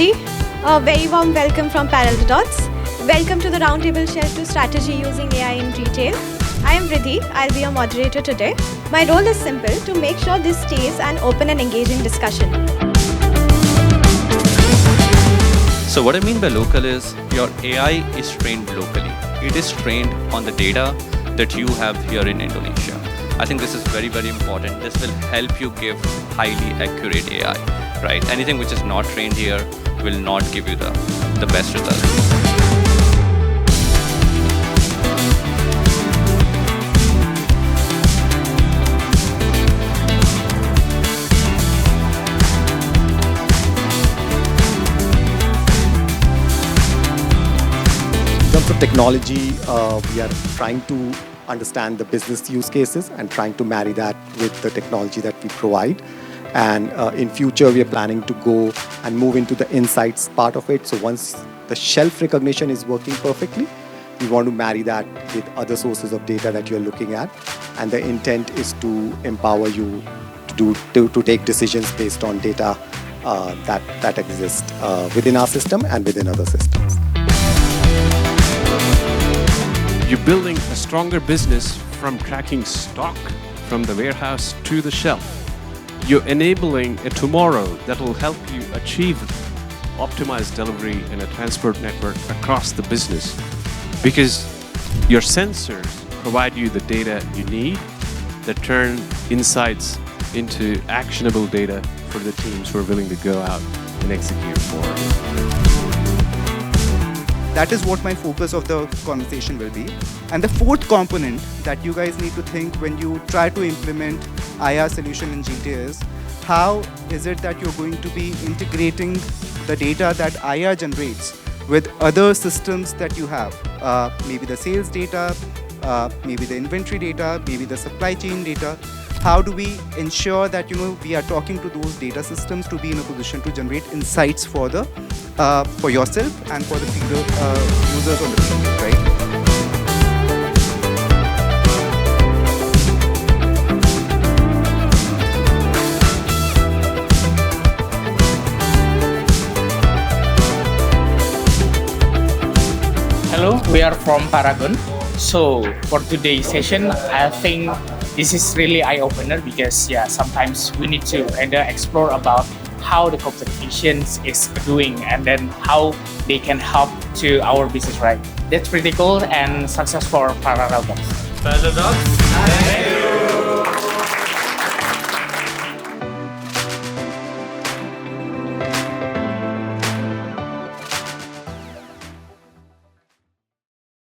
everybody. A very warm welcome from Parallel to Dots. Welcome to the Roundtable Shelf to Strategy Using AI in Retail. I am Riddhi. I'll be your moderator today. My role is simple: to make sure this stays an open and engaging discussion. So what I mean by local is your AI is trained locally. It is trained on the data that you have here in Indonesia. I think this is very, very important. This will help you give highly accurate AI, right? Anything which is not trained here will not give you the best results. In terms of technology, we are trying to understand the business use cases and trying to marry that with the technology that we provide. And in future, we are planning to go and move into the insights part of it. So once the shelf recognition is working perfectly, we want to marry that with other sources of data that you're looking at. And the intent is to empower you to take decisions based on data that exists within our system and within other systems. You're building a stronger business from tracking stock from the warehouse to the shelf. You're enabling a tomorrow that will help you achieve optimized delivery in a transport network across the business, because your sensors provide you the data you need that turn insights into actionable data for the teams who are willing to go out and execute more. That is what my focus of the conversation will be. And the fourth component that you guys need to think when you try to implement IR solution in GTA is, how is it that you're going to be integrating the data that IR generates with other systems that you have? Maybe the sales data, maybe the inventory data, maybe the supply chain data. How do we ensure that we are talking to those data systems to be in a position to generate insights for yourself and for the users on the field, right? Hello, we are from Paragon. So for today's session, I think this is really eye-opener because sometimes we need to kind of explore about how the competition is doing and then how they can help to our business, right? That's pretty cool and success for Parallel Dots. Parallel Dots.